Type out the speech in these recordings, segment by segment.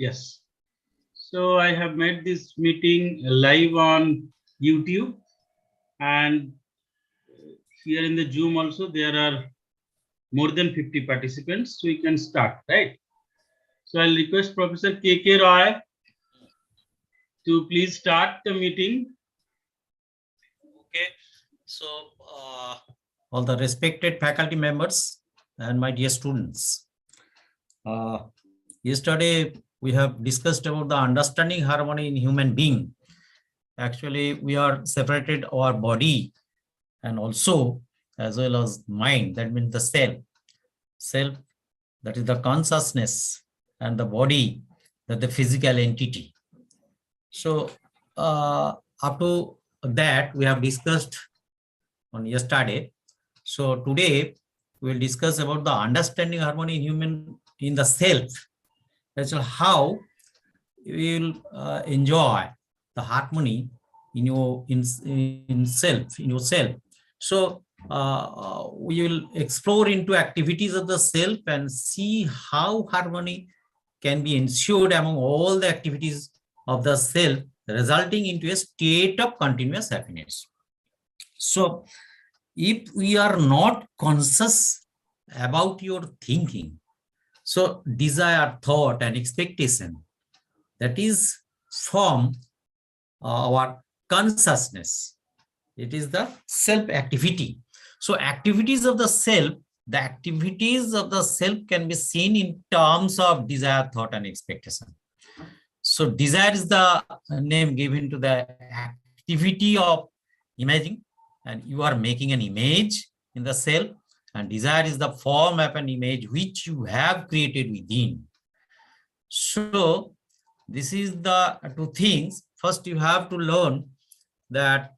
Yes. So I have made this meeting live on YouTube, and here in the Zoom also there are more than 50 participants. So we can start, right? So I'll request Professor K.K. Roy to please start the meeting. Okay. So all the respected faculty members and my dear students. Yesterday we have discussed about the understanding harmony in human being. Actually, we are separated our body and also as well as mind, that means the self, that is the consciousness, and the body, that the physical entity. So up to that we have discussed on yesterday. So today we will discuss about the understanding harmony in human in the self. That's how you will enjoy the harmony in your in yourself. So we will explore into activities of the self and see how harmony can be ensured among all the activities of the self, resulting into a state of continuous happiness. So if we are not conscious about your thinking, so desire, thought, and expectation, that is from our consciousness. It is the self activity. So activities of the self, can be seen in terms of desire, thought, and expectation. So desire is the name given to the activity of imaging, and you are making an image in the self, and desire is the form of an image which you have created within. So this is the two things. First, you have to learn that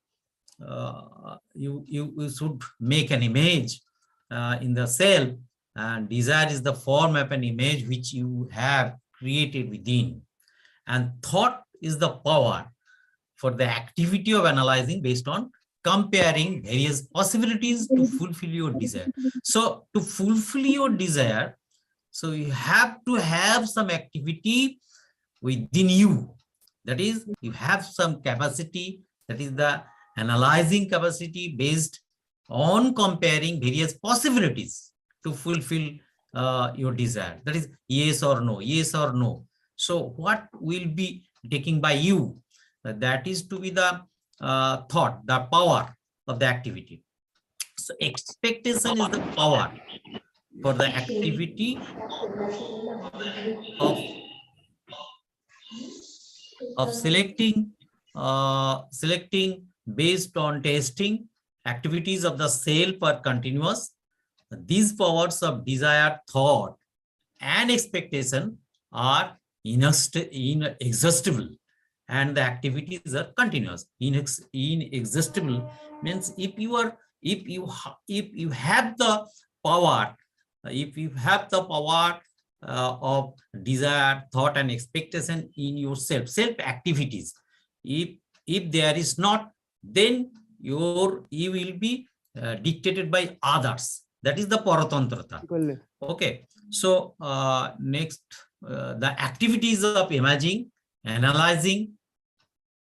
you should make an image in the self, and desire is the form of an image which you have created within, and thought is the power for the activity of analyzing based on comparing various possibilities to fulfill your desire. So to fulfill your desire, so you have to have some activity within you. That is, you have some capacity, that is the analyzing capacity based on comparing various possibilities to fulfill your desire. That is yes or no, yes or no. So what will be taking by you? That is to be the thought, the power of the activity. So expectation is the power for the activity of selecting based on testing. Activities of the self are continuous. These powers of desire, thought, and expectation are inexhaustible, and the activities are continuous. Inexhaustible means if you have the power, of desire, thought, and expectation in yourself, self activities. If there is not, then you will be dictated by others. That is the paratantrata. Okay. So next, the activities of imaging, analyzing,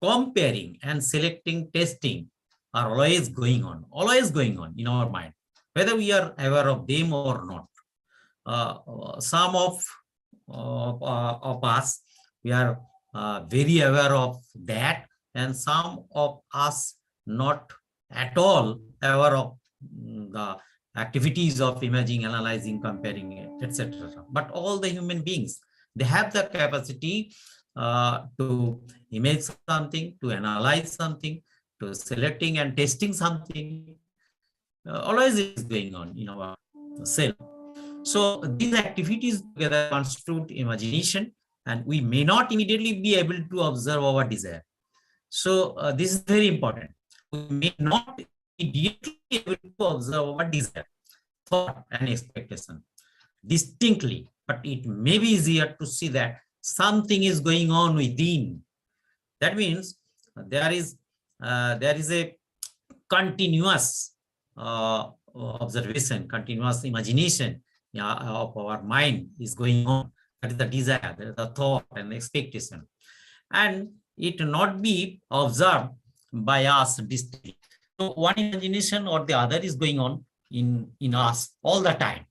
comparing, and selecting, testing are always going on in our mind, whether we are aware of them or not. Some of us, we are very aware of that, and some of us not at all aware of the activities of imaging, analyzing, comparing, etc. But all the human beings, they have the capacity to image something, to analyze something, to selecting and testing something. Always is going on in our self. So these activities together constitute imagination, and we may not immediately be able to observe our desire. So this is very important. We may not immediately be able to observe our desire, thought, and expectation distinctly, but it may be easier to see that something is going on within. That means there is a continuous observation, continuous imagination of our mind is going on. that is the desire, that is the thought and expectation, and it not be observed by us distinctly. So one imagination or the other is going on in us all the time.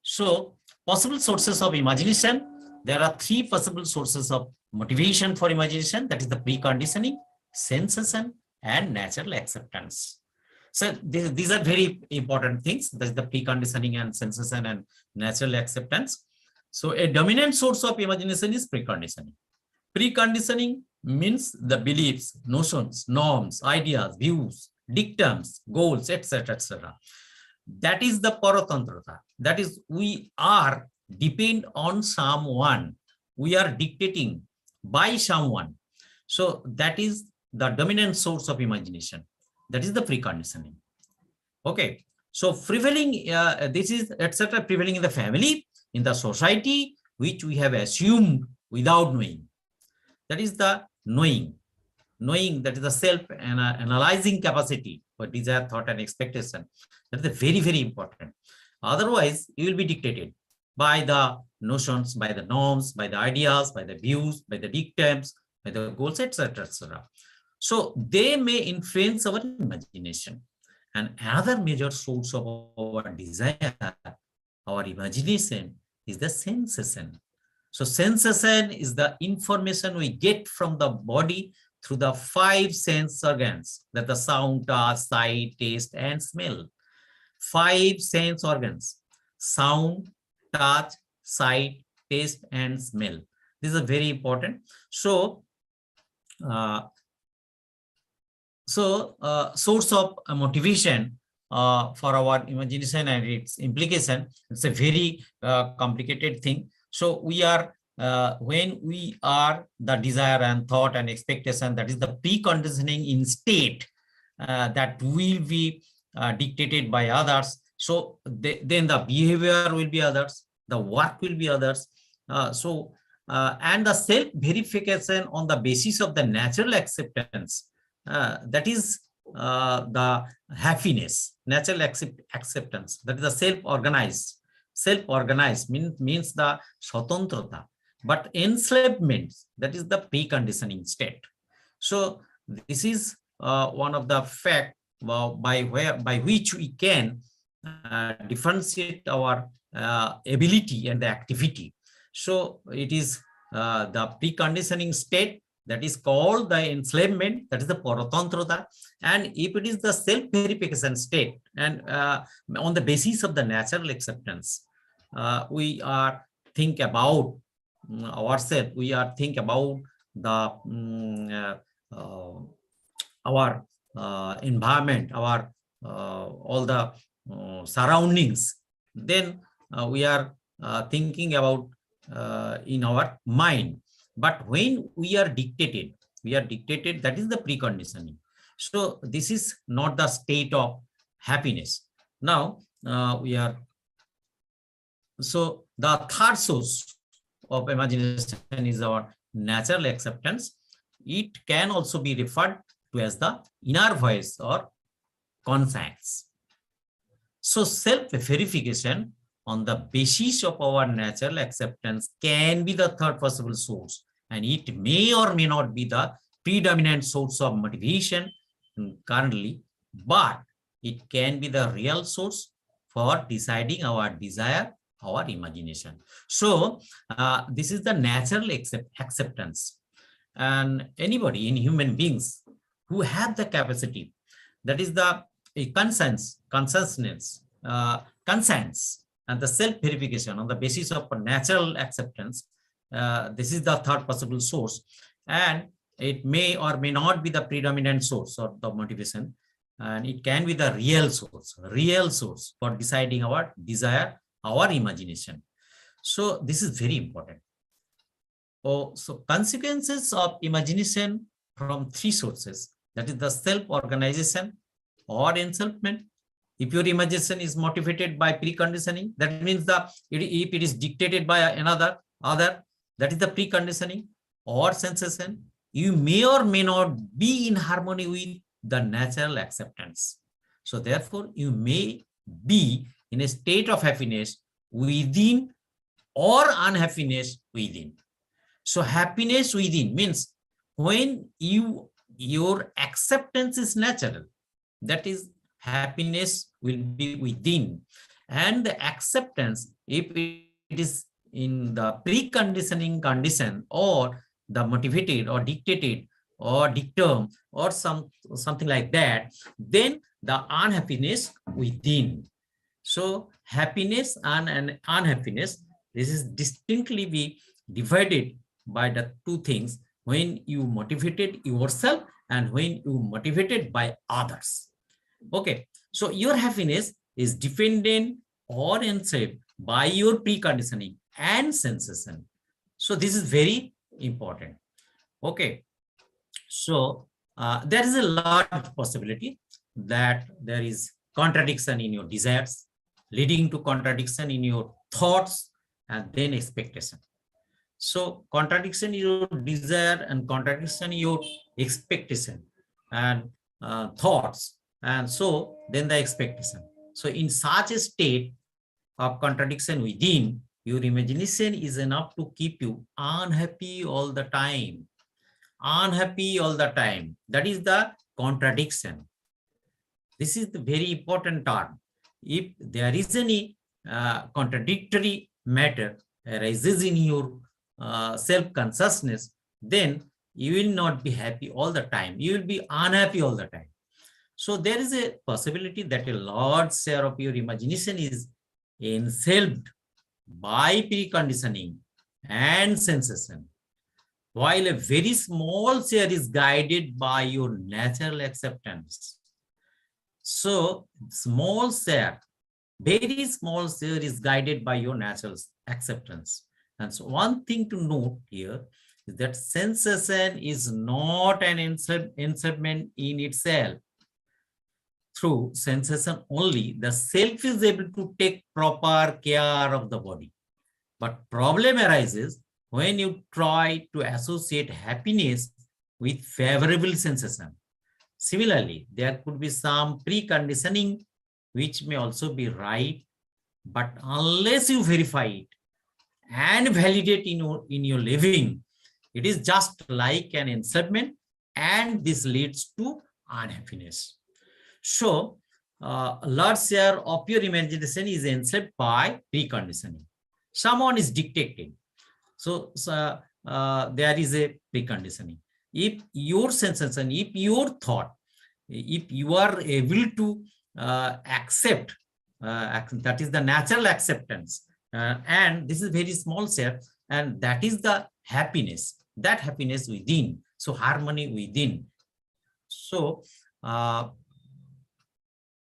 So possible sources of imagination, there are three possible sources of motivation for imagination, that is the preconditioning, sensation, and natural acceptance. So these are very important things. That's the preconditioning and sensation and natural acceptance. So a dominant source of imagination is preconditioning. Preconditioning means the beliefs, notions, norms, ideas, views, dictums, goals, etc., etc. That is the paratantrata. That is, we are depend on someone. We are dictating by someone. So that is the dominant source of imagination. That is the preconditioning. Okay. So prevailing, this is etc. prevailing in the family, in the society, which we have assumed without knowing. That is the knowing. Knowing, that is the self-analyzing capacity for desire, thought, and expectation. That is very, very important. Otherwise, you will be dictated by the notions, by the norms, by the ideas, by the views, by the dictums, by the goals, etc., etc. So they may influence our imagination. And another major source of our desire, our imagination, is the sensation. So sensation is the information we get from the body through the 5 sense organs, that the sound, touch, sight, taste, and smell. 5 sense organs: sound, touch, sight, taste, and smell. These are very important. So, source of motivation for our imagination and its implication, it's a very complicated thing. So we are, when we are the desire and thought and expectation, that is the preconditioning in state that will be dictated by others. So then the behavior will be others, the work will be others. And the self-verification on the basis of the natural acceptance, that is the happiness, natural acceptance, that is the self-organized. Self-organized means the swatantrata, but enslavement, that is the preconditioning state. So this is one of the fact by which we can differentiate our ability and the activity. So it is the preconditioning state, that is called the enslavement, that is the paratantrata. And if it is the self-verification state, and on the basis of the natural acceptance, we are think about ourselves, we are think about the our environment, our all the surroundings, then we are thinking about in our mind. But when we are dictated, that is the preconditioning. So this is not the state of happiness. Now we are, so the third source of imagination is our natural acceptance. It can also be referred to as the inner voice or conscience. So self-verification on the basis of our natural acceptance can be the third possible source, and it may or may not be the predominant source of motivation currently, but it can be the real source for deciding our desire, our imagination. So this is the natural acceptance. And anybody in human beings who have the capacity, that is the conscience, and the self-verification on the basis of natural acceptance, this is the third possible source, and it may or may not be the predominant source of the motivation, and it can be the real source for deciding our desire, our imagination. So this is very important. So consequences of imagination from 3 sources, that is the self-organization or enslavement. If your imagination is motivated by preconditioning, that means if it is dictated by another, that is the preconditioning or sensation, you may or may not be in harmony with the natural acceptance. So therefore, you may be in a state of happiness within or unhappiness within. So happiness within means when your acceptance is natural, that is happiness will be within. And the acceptance, if it is in the preconditioning condition or the motivated or dictated or dictum or something like that, then the unhappiness within. So happiness and unhappiness, this is distinctly be divided by the two things: when you motivated yourself and when you motivated by others. Okay, so your happiness is dependent or enshaped by your preconditioning and sensation. So this is very important. Okay, so there is a large possibility that there is contradiction in your desires, leading to contradiction in your thoughts and then expectation. So contradiction in your desire and contradiction in your expectation and thoughts, and so then the expectation. So in such a state of contradiction within, your imagination is enough to keep you unhappy all the time. Unhappy all the time. That is the contradiction. This is the very important term. If there is any contradictory matter arises in your self-consciousness, then you will not be happy all the time. You will be unhappy all the time. So there is a possibility that a large share of your imagination is enslaved by preconditioning and sensation, while a very small share is guided by your natural acceptance. So small share, very small share is guided by your natural acceptance. And so one thing to note here is that sensation is not an enslavement in itself. Through sensation only, the self is able to take proper care of the body. But problem arises when you try to associate happiness with favorable sensation. Similarly, there could be some preconditioning which may also be right, but unless you verify it and validate in your living, it is just like an enslavement, and this leads to unhappiness. So a large share of your imagination is enslaved by preconditioning. Someone is dictating. So there is a preconditioning. If your sensation, if your thought, if you are able to accept, that is the natural acceptance, and this is very small share, and that is the happiness, that happiness within. So harmony within. So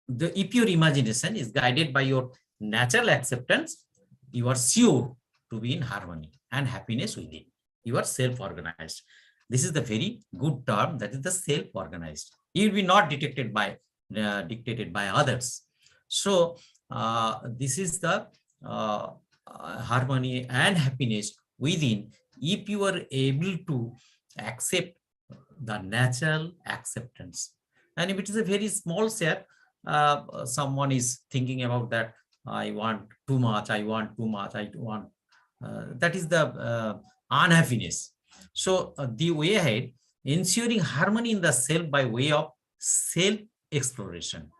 if your imagination is guided by your natural acceptance, you are sure to be in harmony and happiness within. You are self-organized. This is the very good term, that is the self-organized. You will be not dictated by others. So this is the harmony and happiness within, if you are able to accept the natural acceptance. And if it is a very small share, someone is thinking about that, I want too much, I want too much, I want, that is the unhappiness. So the way ahead, ensuring harmony in the self by way of self-exploration.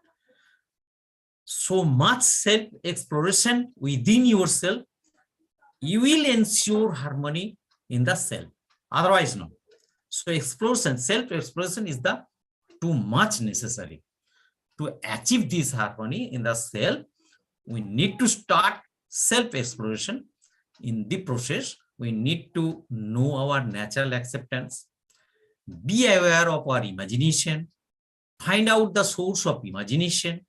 So much self-exploration within yourself, you will ensure harmony in the self. Otherwise, no. So exploration, self-exploration is the too much necessary. To achieve this harmony in the self, we need to start self-exploration. In the process, we need to know our natural acceptance, be aware of our imagination, find out the source of imagination,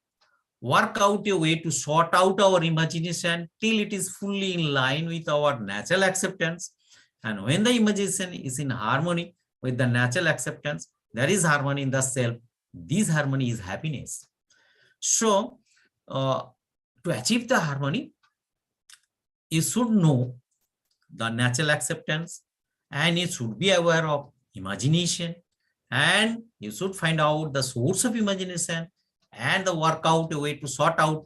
work out a way to sort out our imagination till it is fully in line with our natural acceptance. And when the imagination is in harmony with the natural acceptance, there is harmony in the self. This harmony is happiness. So to achieve the harmony, you should know the natural acceptance, and you should be aware of imagination, and you should find out the source of imagination and the work out a way to sort out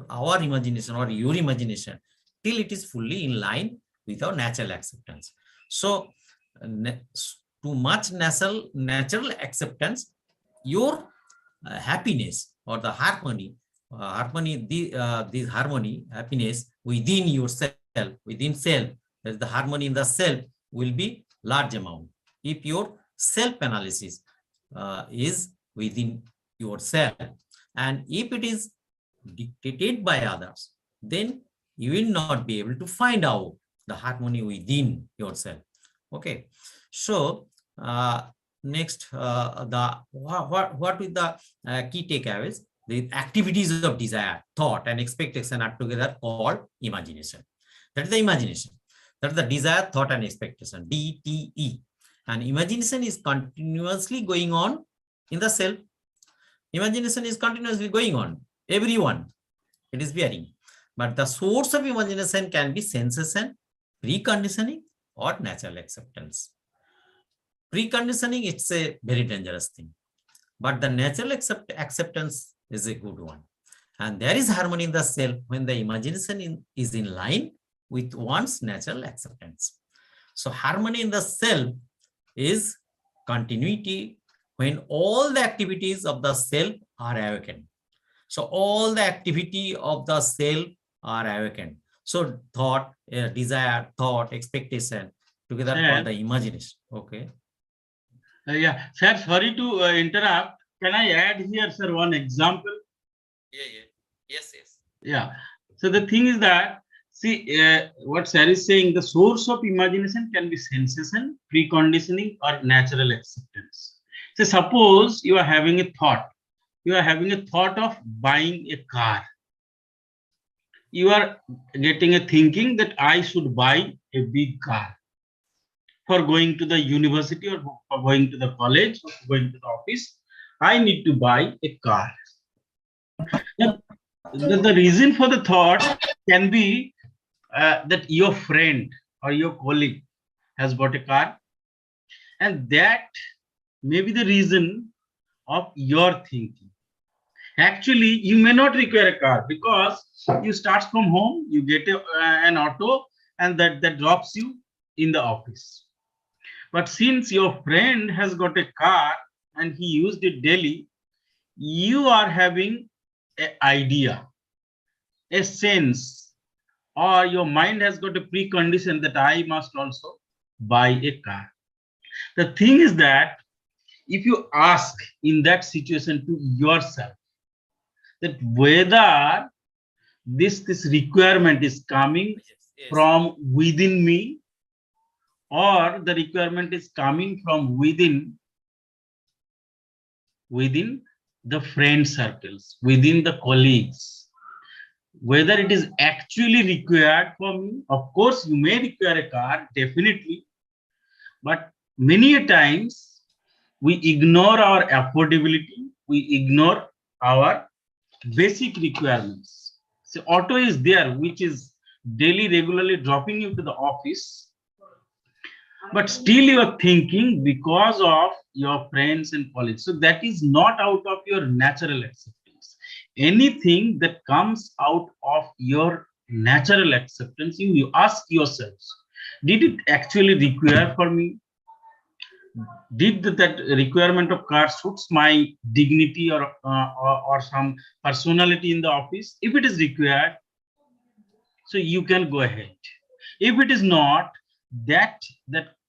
our imagination or your imagination till it is fully in line with our natural acceptance. So too much natural acceptance, your happiness or the harmony, this harmony, happiness within yourself, within self, that the harmony in the self will be large amount. If your self-analysis is within yourself, and if it is dictated by others, then you will not be able to find out the harmony within yourself. Okay, so next, what with the key takeaways? The activities of desire, thought, and expectation are together called imagination. That is the imagination. That is the desire, thought, and expectation, DTE. And imagination is continuously going on in the self. Imagination is continuously going on. Everyone, it is bearing. But the source of imagination can be sensation, preconditioning, or natural acceptance. Preconditioning, it's a very dangerous thing. But the natural acceptance is a good one. And there is harmony in the self when the imagination is in line with one's natural acceptance. So harmony in the self is continuity when all the activities of the self are awakened. So all the activity of the self are awakened. So thought, desire, thought, expectation, together called the imagination. Okay. Yeah, sir, sorry to interrupt. Can I add here, sir, one example? Yes. Yeah. So the thing is that, see, what sir is saying, the source of imagination can be sensation, preconditioning, or natural acceptance. So suppose you are having a thought. You are having a thought of buying a car. You are getting a thinking that I should buy a big car for going to the university or for going to the college or going to the office. I need to buy a car. Now, the reason for the thought can be that your friend or your colleague has bought a car, and that may be the reason of your thinking. Actually, you may not require a car because you start from home, you get an auto, and that drops you in the office. But since your friend has got a car and he used it daily, you are having an idea, a sense, or your mind has got a precondition that I must also buy a car. The thing is that if you ask in that situation to yourself that whether this requirement is coming from within me or the requirement is coming from within the friend circles, within the colleagues, whether it is actually required for me. Of course, you may require a car, definitely, but many a times we ignore our affordability, we ignore our basic requirements. So auto is there, which is daily regularly dropping you to the office, but still you are thinking because of your friends and colleagues. So that is not out of your natural acceptance. Anything that comes out of your natural acceptance, you ask yourselves, did it actually require for me? Did that requirement of car suits my dignity or some personality in the office? If it is required, so you can go ahead. If it is not, that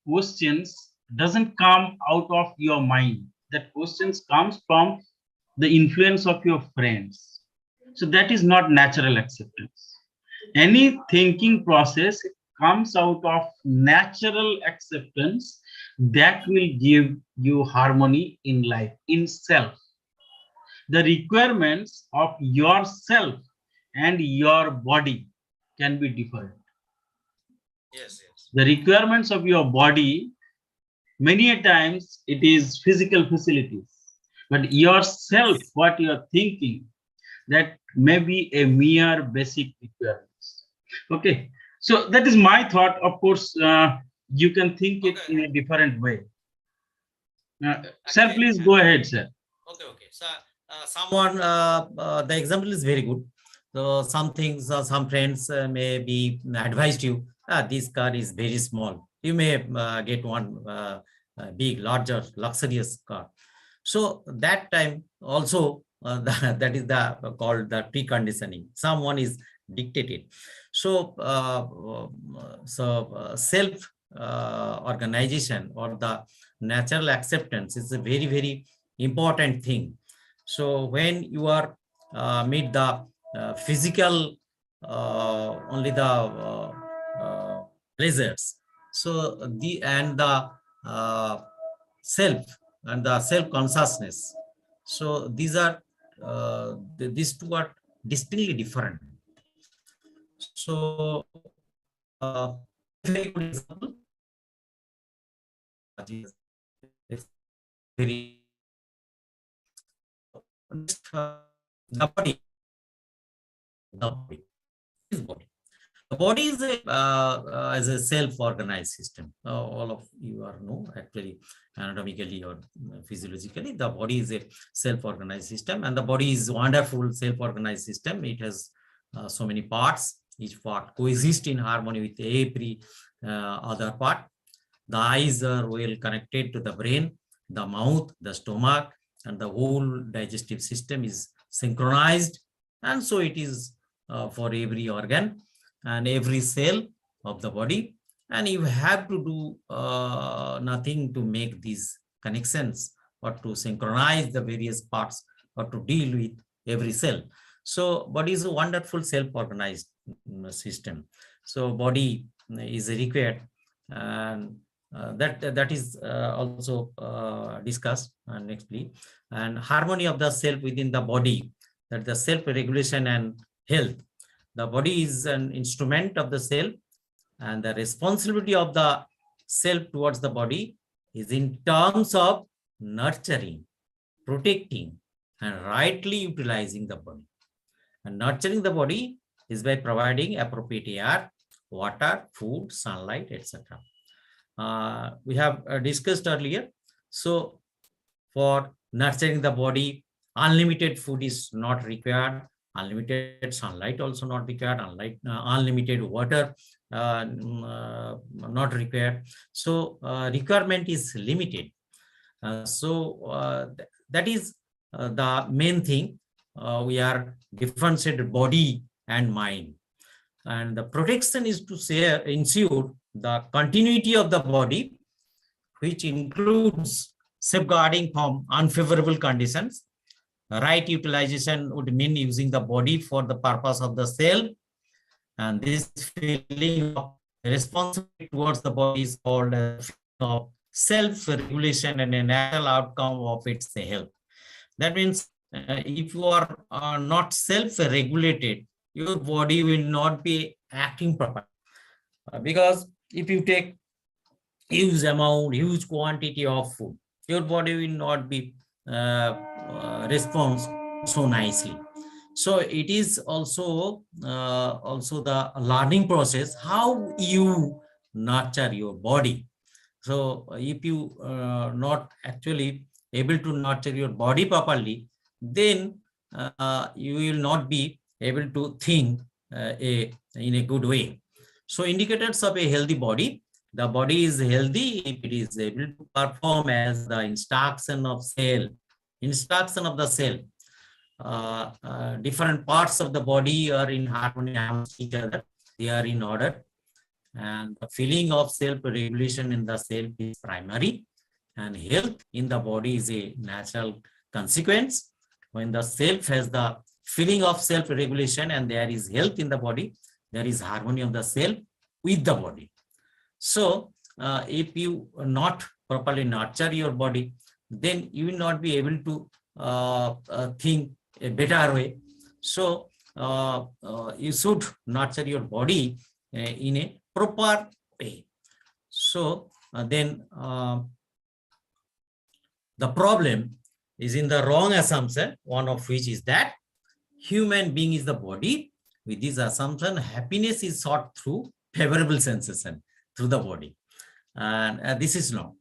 questions doesn't come out of your mind. That questions comes from the influence of your friends. So that is not natural acceptance. Any thinking process comes out of natural acceptance that will give you harmony in life, in self. The requirements of yourself and your body can be different. Yes. The requirements of your body, many a times it is physical facilities, but yourself, what you are thinking, that may be a mere basic requirements. Okay, so that is my thought. Of course, you can think it in a different way. Sir, please go ahead, sir. Okay. So someone, the example is very good. So some things, some friends may be advised you, this car is very small. You may get one big, larger, luxurious car. So that time also that is the called the preconditioning. Someone is dictated. So self organization or the natural acceptance is a very, very important thing. So when you are meet the physical only the pleasures, so the and the self and the self consciousness, so these are these two are distinctly different. So very good example, it's very the body, the body is body. The body is as a self-organized system. All of you are know actually anatomically or physiologically, the body is a self-organized system, and the body is wonderful self-organized system. It has so many parts. Each part coexist in harmony with every other part. The eyes are well connected to the brain, the mouth, the stomach, and the whole digestive system is synchronized. And so it is for every organ and every cell of the body. And you have to do nothing to make these connections or to synchronize the various parts or to deal with every cell. So body is a wonderful self-organized system. So body is required, and that is also discussed nextly. And harmony of the self within the body, that the self-regulation and health. The body is an instrument of the self, and the responsibility of the self towards the body is in terms of nurturing, protecting, and rightly utilizing the body. And nurturing the body is by providing appropriate air, water, food, sunlight, etc. We have discussed earlier. So for nurturing the body, unlimited food is not required. Unlimited sunlight also not required. Unlimited water not required. So requirement is limited. That is the main thing. We are differentiated body and mind. And the protection is to ensure the continuity of the body, which includes safeguarding from unfavorable conditions. Right utilization would mean using the body for the purpose of the cell. And this feeling of responsibility towards the body is called a feeling of self-regulation and a natural outcome of its health. That means if you are not self-regulated, your body will not be acting properly. Because if you take huge amount, huge quantity of food, your body will not be response so nicely. So it is also the learning process, how you nurture your body. So if you not actually able to nurture your body properly, then you will not be able to think in a good way. So indicators of a healthy body: the body is healthy if it is able to perform as the instruction of the cell. Different parts of the body are in harmony amongst each other. They are in order. And the feeling of self-regulation in the self is primary. And health in the body is a natural consequence. When the self has the feeling of self-regulation and there is health in the body, there is harmony of the self with the body. So if you not properly nurture your body, then you will not be able to think a better way. So you should nurture your body in a proper way. So then the problem is in the wrong assumption, one of which is that human being is the body. With this assumption, happiness is sought through favorable sensation through the body. And this is wrong.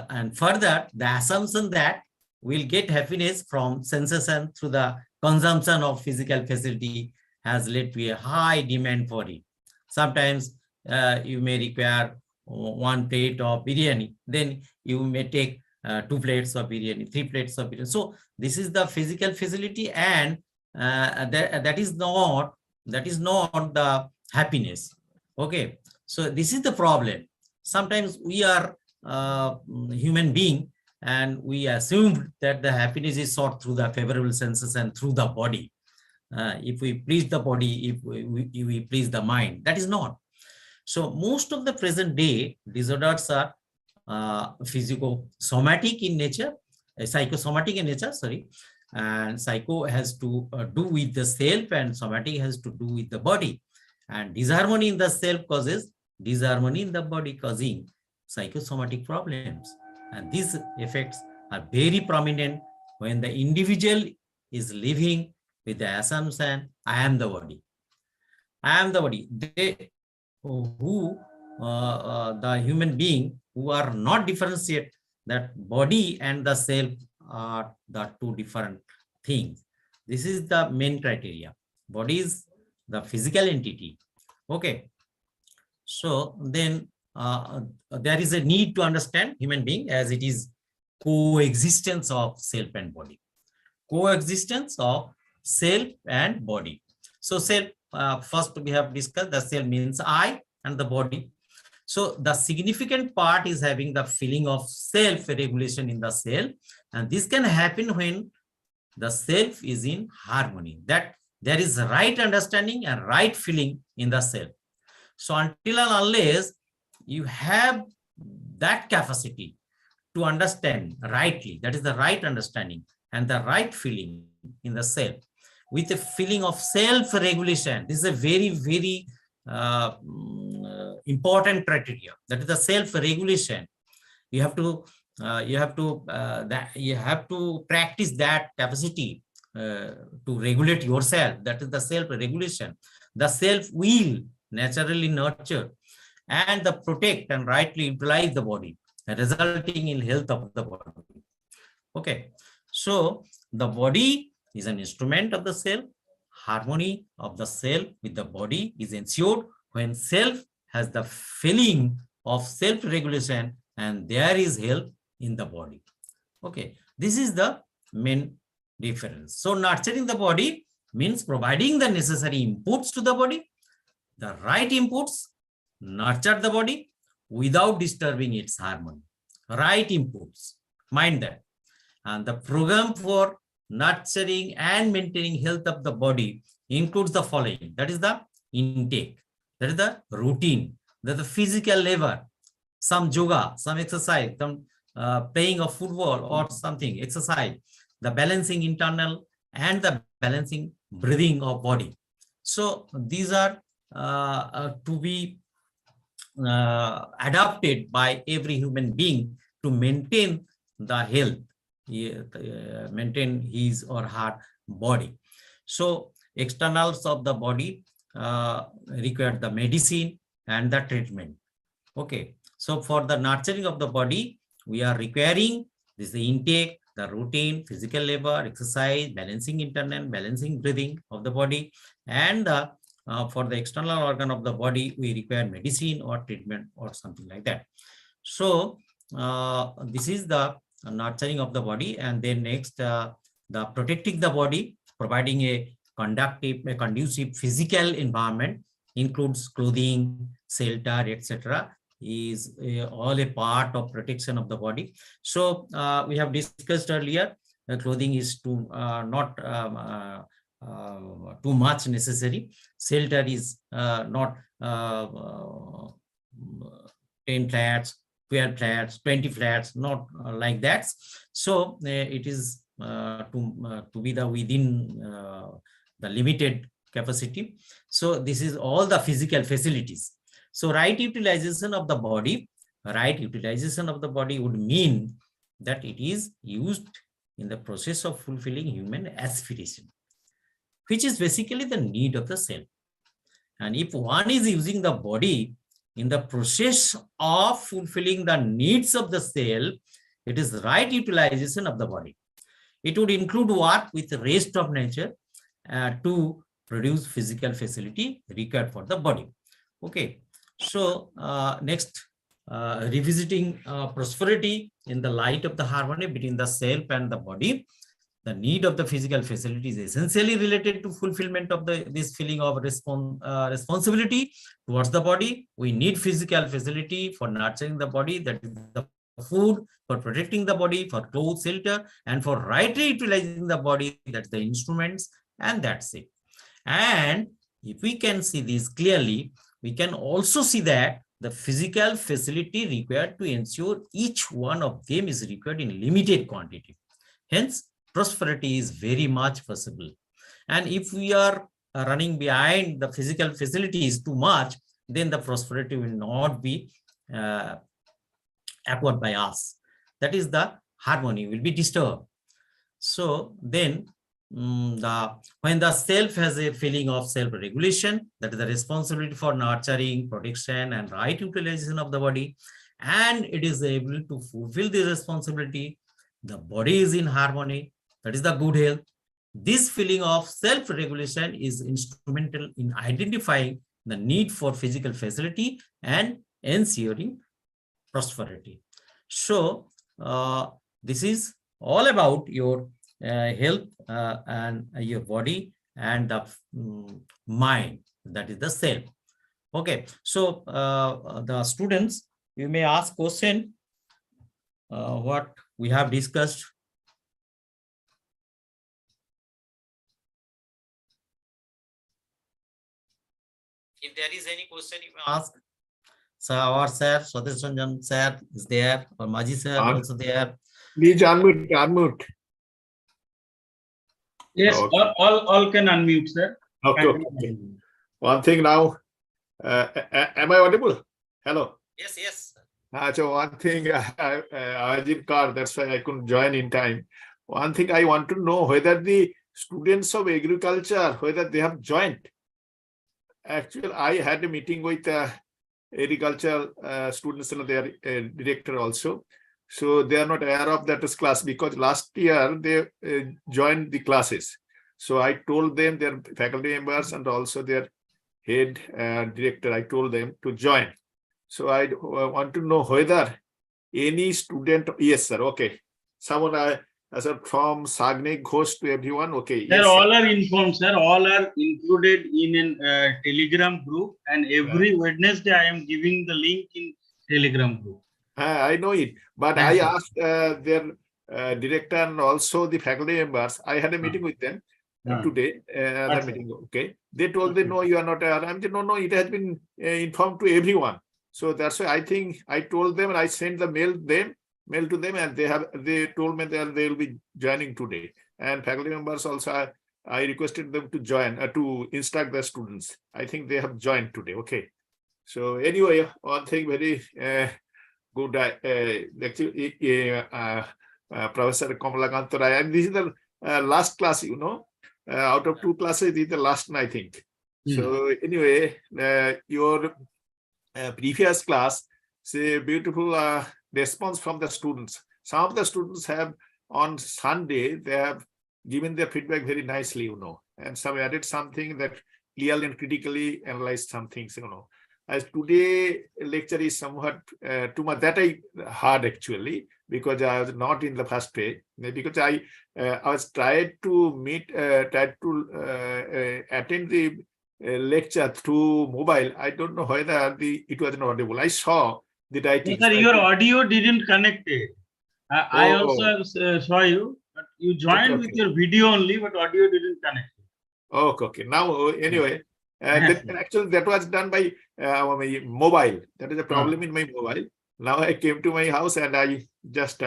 And further, the assumption that we'll get happiness from sensation through the consumption of physical facility has led to a high demand for it. Sometimes you may require 1 plate of biryani, then you may take 2 plates of biryani, 3 plates of biryani. So this is the physical facility, and that is not the happiness. Okay, so this is the problem. Sometimes we are human being, and we assume that the happiness is sought through the favorable senses and through the body. If we please the body, if we please the mind, that is not. So most of the present day disorders are physico-somatic in nature, psychosomatic in nature, sorry, and psycho has to do with the self, and somatic has to do with the body, and disharmony in the self causes disharmony in the body, causing psychosomatic problems. And these effects are very prominent when the individual is living with the assumption, I am the body. I am the body. They the human being who are not differentiate that body and the self are the two different things. This is the main criteria. Body is the physical entity. Okay. So then there is a need to understand human being as it is coexistence of self and body. Coexistence of self and body. So self, first we have discussed the self means I and the body. So the significant part is having the feeling of self-regulation in the self, and this can happen when the self is in harmony, that there is right understanding and right feeling in the self. So until and unless you have that capacity to understand rightly, that is the right understanding and the right feeling in the self, with a feeling of self-regulation, this is a very, very important criteria. That is the self-regulation. You have to practice that capacity to regulate yourself. That is the self-regulation. The self-will naturally nurture and the protect and rightly utilize the body, resulting in health of the body. Okay, so the body is an instrument of the self. Harmony of the self with the body is ensured when self has the feeling of self-regulation and there is health in the body. Okay, this is the main difference. So nurturing the body means providing the necessary inputs to the body. The right inputs nurture the body without disturbing its harmony. Right inputs, mind that. And the program for nurturing and maintaining health of the body includes the following. That is the intake, that is the routine, that is the physical labor, some yoga, some exercise, some playing of football or something, exercise, the balancing internal and the balancing breathing of body. So these are to be adapted by every human being to maintain the health, maintain his or her body. So externals of the body require the medicine and the treatment. Okay, so for the nurturing of the body, we are requiring this the intake, the routine, physical labor, exercise, balancing internal, balancing breathing of the body, and for the external organ of the body, we require medicine or treatment or something like that. So this is the nurturing of the body. And then next, the protecting the body, providing a conducive physical environment includes clothing, shelter, etc. is all a part of protection of the body. So we have discussed earlier, clothing is not too much necessary. Shelter is not 10 flats, 12 flats, 20 flats, not like that. So it is to be the within the limited capacity. So this is all the physical facilities. So right utilization of the body, would mean that it is used in the process of fulfilling human aspiration, which is basically the need of the self. And if one is using the body in the process of fulfilling the needs of the self, it is right utilization of the body. It would include work with the rest of nature to produce physical facility required for the body. Okay, so next, revisiting prosperity in the light of the harmony between the self and the body. The need of the physical facility is essentially related to fulfillment of this feeling of responsibility towards the body. We need physical facility for nurturing the body, that is the food, for protecting the body, for clothes, shelter, and for rightly utilizing the body, that's the instruments, and that's it. And if we can see this clearly, we can also see that the physical facility required to ensure each one of them is required in limited quantity. Hence, prosperity is very much possible. And if we are running behind the physical facilities too much, then the prosperity will not be acquired by us. That is, the harmony will be disturbed. So then when the self has a feeling of self-regulation, that is the responsibility for nurturing, protection, and right utilization of the body, and it is able to fulfill the responsibility, the body is in harmony, that is the good health. This feeling of self-regulation is instrumental in identifying the need for physical facility and ensuring prosperity. So this is all about your health and your body and the mind, that is the self. Okay, so the students, you may ask question what we have discussed. If there is any question, you may ask. So our sir, Swadesh Ranjan sir is there, or Maji sir also there. Please unmute, unmute. Yes, Okay. all can unmute, sir. Okay, okay. One thing now, am I audible? Hello. Yes, yes. So one thing, I was in car, that's why I couldn't join in time. One thing I want to know whether the students of agriculture, whether they have joined. Actually, I had a meeting with agriculture students and their director also. So they are not aware of that class because last year they joined the classes. So I told them, their faculty members and also their head director, I told them to join. So I want to know whether any student, yes sir, okay. Someone from Sagne goes to everyone, okay. Sir, yes, all are informed, sir. All are included in a Telegram group, and every Wednesday I am giving the link in Telegram group. I know it, but Yes, I sir. asked their director and also the faculty members. I had a meeting with them today, another Yes, sir. meeting. Okay, they told they no, you are not. I'm saying, no, it has been informed to everyone. So that's why I think I told them and I sent the mail to them, and they told me that they will be joining today. And faculty members also, I requested them to join to instruct the students. I think they have joined today. Okay, so anyway, one thing very good. Actually, Professor Kamalakant Rai, and this is the last class. You know, out of 2 classes, this is the last one, I think. So anyway, your previous class, say beautiful response from the students. Some of the students have on Sunday, they have given their feedback very nicely, you know, and some added something that clearly and critically analyzed some things, you know. As today lecture is somewhat too much, that I heard actually, because I was not in the first page, because I was tried to attend the lecture through mobile. I don't know whether it was not audible. I saw the writing. Sir, your audio didn't connect it. I also saw you, but you joined with your video only, but audio didn't connect. Okay. Now, anyway, actually that was done by my mobile. That is a problem in my mobile. Now I came to my house and I just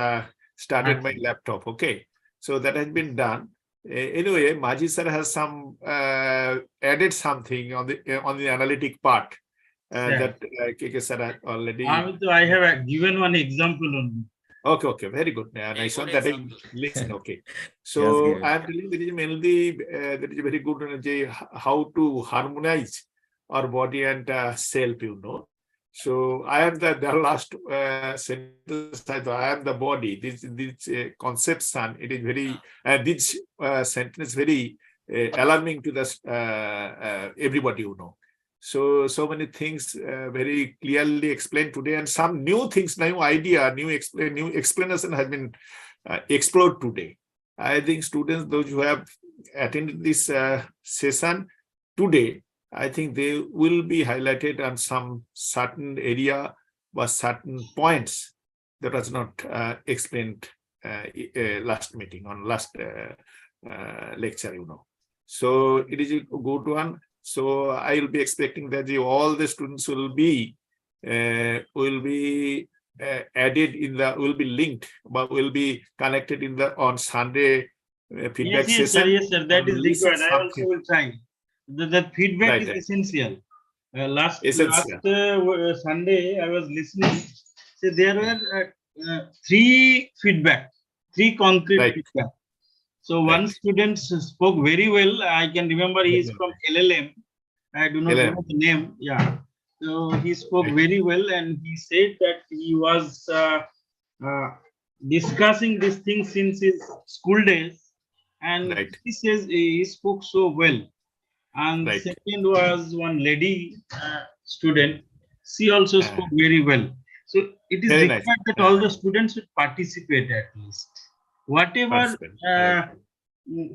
started my laptop. Okay, so that has been done. Anyway, Maji sir has some added something on the analytic part that KK sir had already. I have given one example only. Okay, very good. Nice one. That I listen. Okay, so I am telling there is mainly that is very good how to harmonize our body and self. You know, So I am the last sentence. I am the body. This conception. It is very this sentence very alarming to the everybody you know. So many things very clearly explained today, and some new things, new idea, new explanation has been explored today. I think students, those who have attended this session today, I think they will be highlighted on some certain area or certain points that was not explained last meeting on last lecture, you know. So it is a good one. So I will be expecting that all the students will be added in the, will be linked, but will be connected in the on Sunday feedback session. Yes, sir. That is required. I also Something. will try. The feedback Right, is right. essential. Last Essential. Sunday, I was listening. So there were three concrete Right. feedback. So one Right. student spoke very well. I can remember he is from LLM. I do not LLM. know the name. Yeah. So he spoke Right. very well, and he said that he was discussing this thing since his school days, and Right. he says he spoke so well. And Right. second was one lady student. She also spoke very well. So it is Very required nice. that all the students should participate at least. Whatever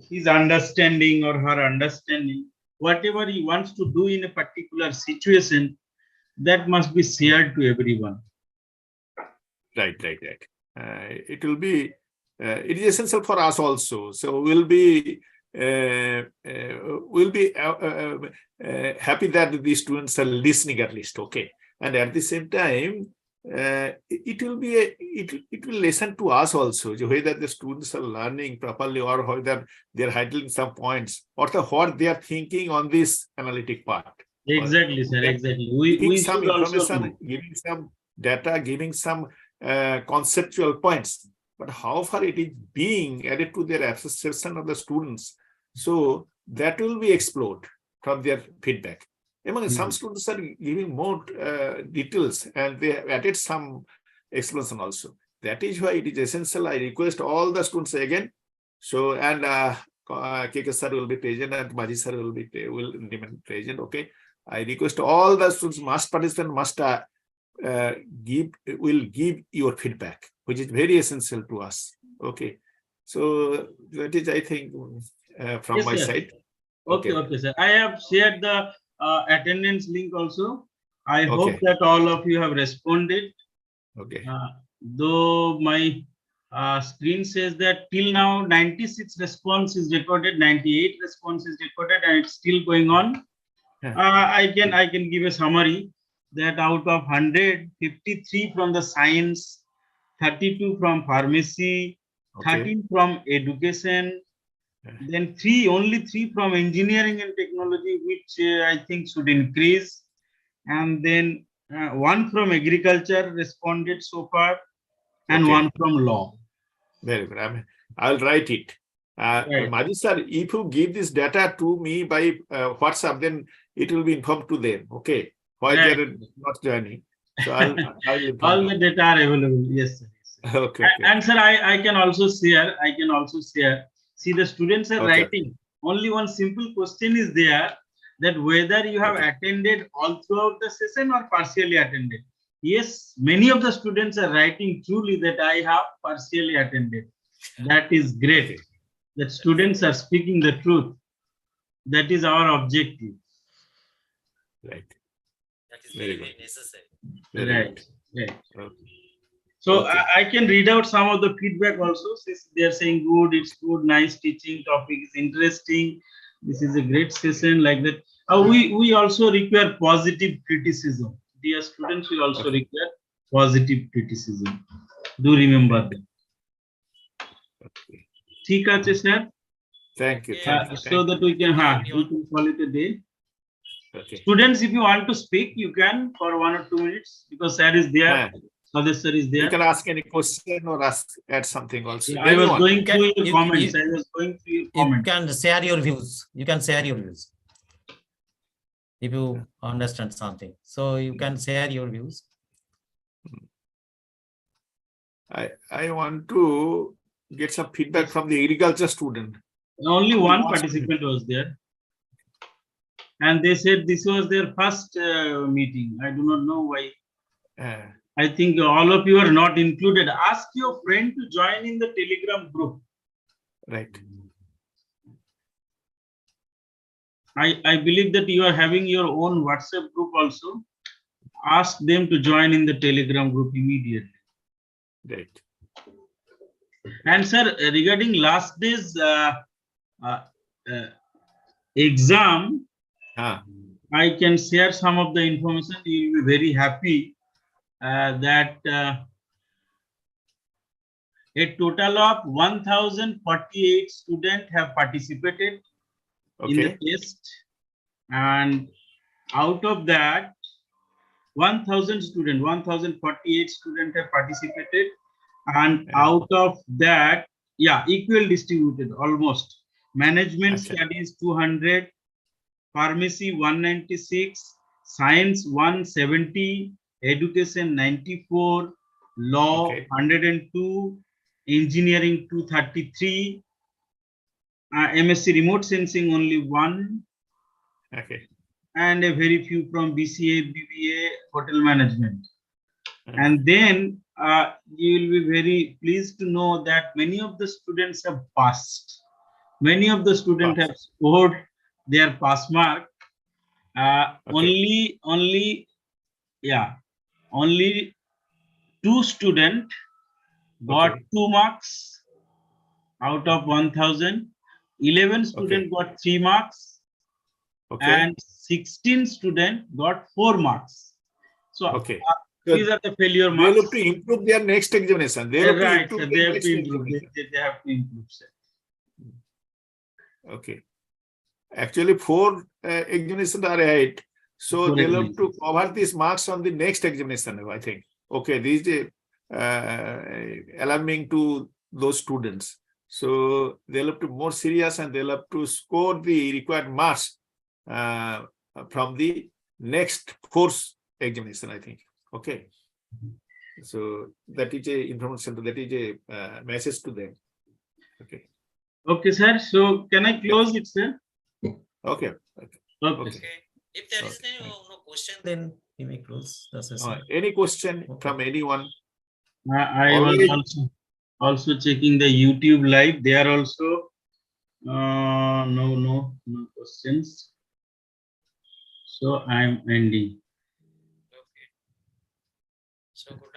his understanding or her understanding, whatever he wants to do in a particular situation, that must be shared to everyone. Right. It will be, it is essential for us also. So we'll be happy that the students are listening at least. Okay. And at the same time, it will listen to us also, whether the students are learning properly or whether they're handling some points or what they are thinking on this analytic part. Exactly, sir. Exactly. Giving We some should also information, know. giving some data, giving some conceptual points, but how far it is being added to their assessment of the students. So that will be explored from their feedback. Among some students are giving more details, and they have added some explanation also. That is why it is essential. I request all the students again. So, and KK sir will be present, and Maji sir will remain present. Okay. I request all the students must participate, must give your feedback, which is very essential to us. Okay. So that is, I think, from Yes, my sir. side. Okay, sir. I have shared the attendance link also. I hope Okay. that all of you have responded. Okay. Though my screen says that till now 96 response is recorded, 98 response is recorded, and it's still going on. I can give a summary that out of 100, 53 from the science, 32 from pharmacy, 13 from education, then only three from engineering and technology, which I think should increase, and then one from agriculture responded so far, and one from law. Very good. I'll write it. Maji sir, if you give this data to me by WhatsApp, then it will be informed to them. Okay, why they are not joining. So I'll all the data are available. Yes, sir. Okay. And sir, I can also share. See, the students are writing. Only one simple question is there, that whether you have attended all throughout the session or partially attended. Yes, many of the students are writing truly that I have partially attended. That is great. That students are speaking the truth. That is our objective. Right. That is very necessary. Right. So I can read out some of the feedback also. They are saying good, it's good, nice teaching, topic is interesting. This is a great session, like that. We also require positive criticism. Dear students, we also require positive criticism. Do remember that. ठीक है, sir. Thank you. So that we can call it a day. Students, if you want to speak, you can for 1 or 2 minutes, because sir is there. Sir is there. You can ask any question or add something also. I was going through your comments. You can share your views. if you understand something. So you can share your views. I want to get some feedback from the agriculture student. Only one participant was there. And they said this was their first meeting. I do not know why. Uh, I think all of you are not included. Ask your friend to join in the Telegram group. right. I believe that you are having your own WhatsApp group also. Ask them to join in the Telegram group immediately. Right. And sir, regarding last day's exam, I can share some of the information. You will be very happy that a total of 1,048 students have participated in the Okay. test, and out of that 1,048 students have participated, and out of that, yeah, equal distributed almost. Management studies 200, pharmacy 196, science 170, education 94, law 102, engineering 233, MSc remote sensing only 1, Okay. and a very few from BCA, BBA, hotel management. And then you will be very pleased to know that many of the students have passed. Many of the students have scored their pass mark. Only 2 students got 2 marks out of 1,000. 11 students got 3 marks. And 16 students got 4 marks. So these are the failure marks. They have to improve their next examination. They have to improve they their have next to improve. examination. They have to improve, sir. Okay. Actually, 4 examinations are ahead. So they'll have to cover these marks on the next examination, I think. Okay, this is alarming to those students. So they'll have to be more serious and they'll have to score the required marks from the next course examination, I think. Okay. So that is a information, that is a message to them. Okay. Okay, sir. So can I close it, sir? Okay. Okay. If there is no question, then we may close the session. Any question from anyone? I was also checking the YouTube live. They are also no questions. So I am ending. Okay. So good.